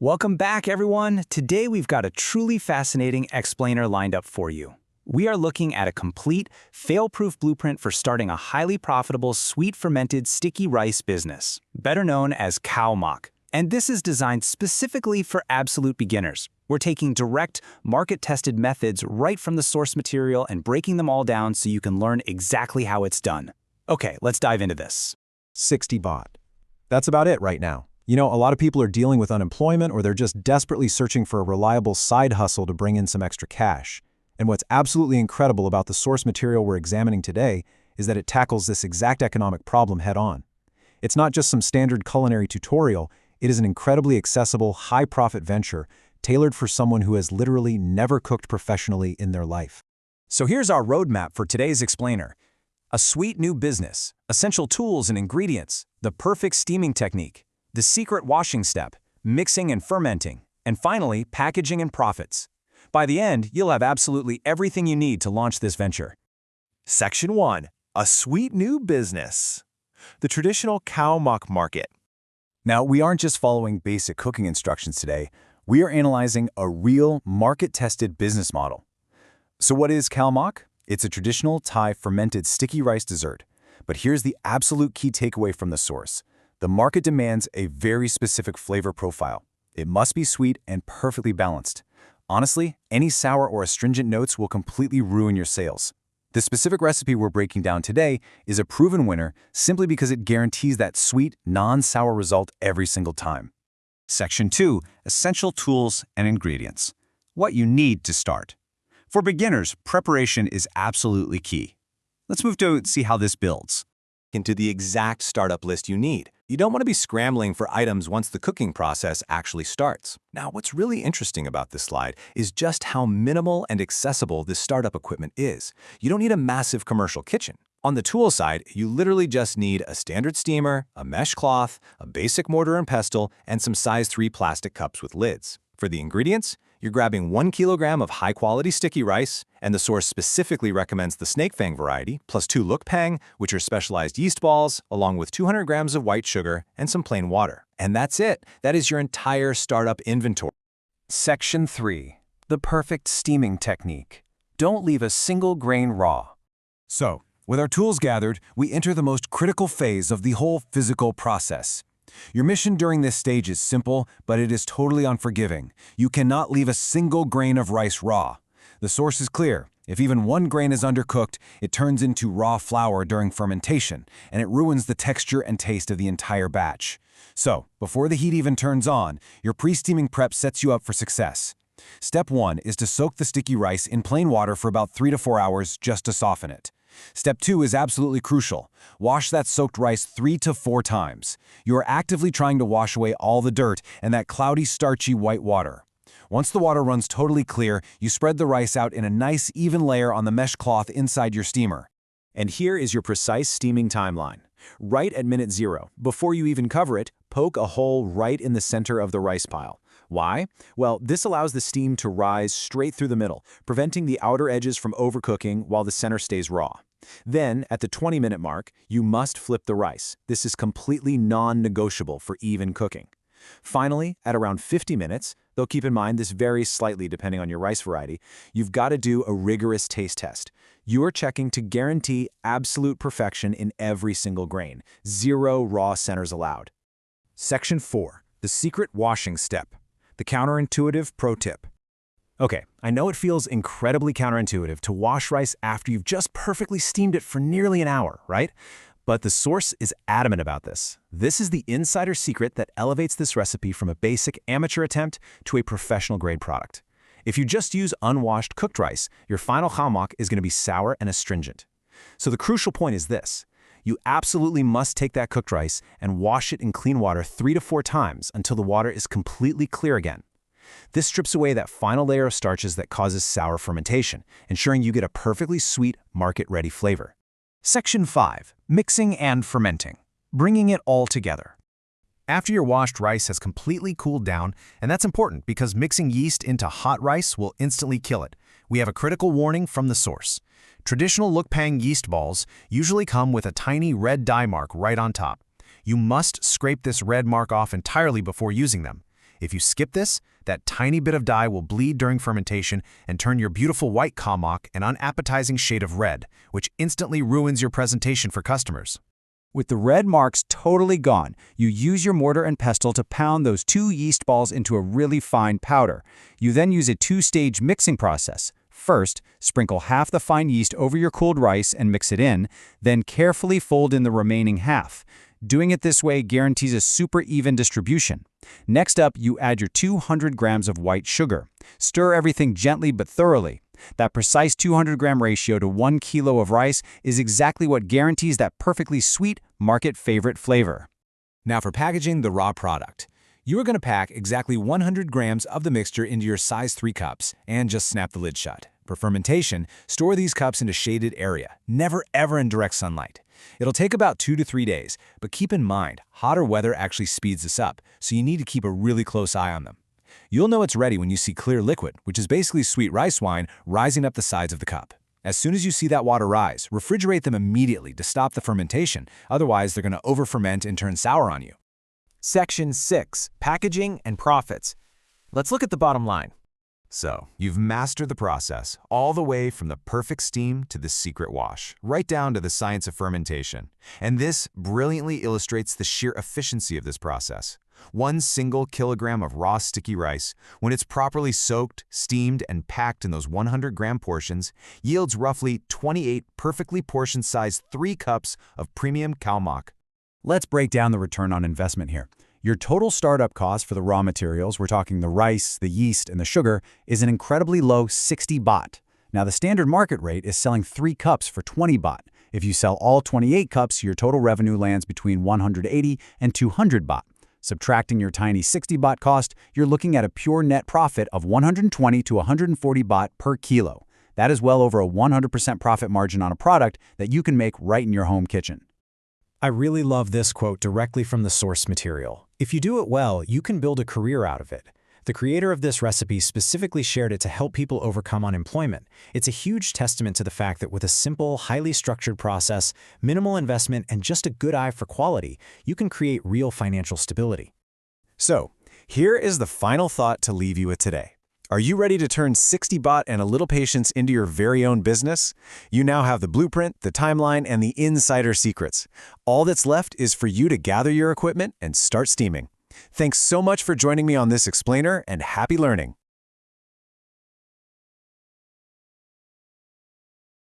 Welcome back, everyone. Today we've got a truly fascinating explainer lined up for you. We are looking at a complete, fail-proof blueprint for starting a highly profitable sweet fermented sticky rice business, better known as Khao Mak. And this is designed specifically for absolute beginners. We're taking direct, market-tested methods right from the source material and breaking them all down so you can learn exactly how it's done. Okay, let's dive into this. 60 baht. That's about it right now. You know, a lot of people are dealing with unemployment or they're just desperately searching for a reliable side hustle to bring in some extra cash. And what's absolutely incredible about the source material we're examining today is that it tackles this exact economic problem head-on. It's not just some standard culinary tutorial, it is an incredibly accessible, high-profit venture tailored for someone who has literally never cooked professionally in their life. So here's our roadmap for today's explainer. A sweet new business, essential tools and ingredients, the perfect steaming technique, the secret washing step, mixing and fermenting, and finally, packaging and profits. By the end, you'll have absolutely everything you need to launch this venture. Section 1. A sweet new business. The traditional Khao Mak market. Now, we aren't just following basic cooking instructions today. We are analyzing a real, market-tested business model. So what is Khao Mak? It's a traditional Thai fermented sticky rice dessert. But here's the absolute key takeaway from the source. The market demands a very specific flavor profile. It must be sweet and perfectly balanced. Honestly, any sour or astringent notes will completely ruin your sales. The specific recipe we're breaking down today is a proven winner simply because it guarantees that sweet, non-sour result every single time. Section 2. Essential tools and ingredients. What you need to start. For beginners, preparation is absolutely key. Let's move to see how this builds. Into the exact startup list you need. You don't want to be scrambling for items once the cooking process actually starts. Now, what's really interesting about this slide is just how minimal and accessible this startup equipment is. You don't need a massive commercial kitchen. On the tool side, you literally just need a standard steamer, a mesh cloth, a basic mortar and pestle, and some size 3 plastic cups with lids. For the ingredients, you're grabbing 1 kilogram of high-quality sticky rice, and the source specifically recommends the snake fang variety, plus 2 luk pang, which are specialized yeast balls, along with 200 grams of white sugar and some plain water. And that's it. That is your entire startup inventory. Section 3. The perfect steaming technique. Don't leave a single grain raw. So, with our tools gathered, we enter the most critical phase of the whole physical process. Your mission during this stage is simple, but it is totally unforgiving. You cannot leave a single grain of rice raw. The source is clear. If even 1 grain is undercooked, it turns into raw flour during fermentation, and it ruins the texture and taste of the entire batch. So, before the heat even turns on, your pre-steaming prep sets you up for success. Step 1 is to soak the sticky rice in plain water for about 3 to 4 hours just to soften it. Step 2 is absolutely crucial. Wash that soaked rice 3 to 4 times. You are actively trying to wash away all the dirt and that cloudy, starchy white water. Once the water runs totally clear, you spread the rice out in a nice, even layer on the mesh cloth inside your steamer. And here is your precise steaming timeline. Right at minute 0, before you even cover it, poke a hole right in the center of the rice pile. Why? Well, this allows the steam to rise straight through the middle, preventing the outer edges from overcooking while the center stays raw. Then, at the 20-minute mark, you must flip the rice. This is completely non-negotiable for even cooking. Finally, at around 50 minutes, though keep in mind this varies slightly depending on your rice variety, you've got to do a rigorous taste test. You are checking to guarantee absolute perfection in every single grain. 0 raw centers allowed. Section 4. The secret washing step. The counterintuitive pro tip. Okay, I know it feels incredibly counterintuitive to wash rice after you've just perfectly steamed it for nearly an hour, right? But the source is adamant about this. This is the insider secret that elevates this recipe from a basic amateur attempt to a professional-grade product. If you just use unwashed cooked rice, your final khao mak is going to be sour and astringent. So the crucial point is this. You absolutely must take that cooked rice and wash it in clean water 3 to 4 times until the water is completely clear again. This strips away that final layer of starches that causes sour fermentation, ensuring you get a perfectly sweet, market-ready flavor. Section 5. Mixing and fermenting. Bringing it all together. After your washed rice has completely cooled down, and that's important because mixing yeast into hot rice will instantly kill it, we have a critical warning from the source. Traditional luk pang yeast balls usually come with a tiny red dye mark right on top. You must scrape this red mark off entirely before using them. If you skip this, that tiny bit of dye will bleed during fermentation and turn your beautiful white Khao Mak an unappetizing shade of red, which instantly ruins your presentation for customers. With the red marks totally gone, you use your mortar and pestle to pound those 2 yeast balls into a really fine powder. You then use a 2-stage mixing process. First, sprinkle half the fine yeast over your cooled rice and mix it in, then carefully fold in the remaining half. Doing it this way guarantees a super even distribution. Next up, you add your 200 grams of white sugar. Stir everything gently but thoroughly. That precise 200-gram ratio to 1 kilo of rice is exactly what guarantees that perfectly sweet, market-favorite flavor. Now for packaging the raw product. You are going to pack exactly 100 grams of the mixture into your size 3 cups and just snap the lid shut. For fermentation, store these cups in a shaded area, never ever in direct sunlight. It'll take about 2 to 3 days, but keep in mind, hotter weather actually speeds this up, so you need to keep a really close eye on them. You'll know it's ready when you see clear liquid, which is basically sweet rice wine, rising up the sides of the cup. As soon as you see that water rise, refrigerate them immediately to stop the fermentation, otherwise they're going to over-ferment and turn sour on you. Section 6. Packaging and Profits. Let's look at the bottom line. So, you've mastered the process, all the way from the perfect steam to the secret wash, right down to the science of fermentation. And this brilliantly illustrates the sheer efficiency of this process. 1 single kilogram of raw sticky rice, when it's properly soaked, steamed, and packed in those 100-gram portions, yields roughly 28 perfectly portion-sized 3 cups of premium Khao Mak. Let's break down the return on investment here. Your total startup cost for the raw materials, we're talking the rice, the yeast, and the sugar, is an incredibly low 60 baht. Now, the standard market rate is selling 3 cups for 20 baht. If you sell all 28 cups, your total revenue lands between 180 and 200 baht. Subtracting your tiny 60 baht cost, you're looking at a pure net profit of 120 to 140 baht per kilo. That is well over a 100% profit margin on a product that you can make right in your home kitchen. I really love this quote directly from the source material. If you do it well, you can build a career out of it. The creator of this recipe specifically shared it to help people overcome unemployment. It's a huge testament to the fact that with a simple, highly structured process, minimal investment, and just a good eye for quality, you can create real financial stability. So, here is the final thought to leave you with today. Are you ready to turn 60 baht and a little patience into your very own business? You now have the blueprint, the timeline, and the insider secrets. All that's left is for you to gather your equipment and start steaming. Thanks so much for joining me on this explainer, and happy learning.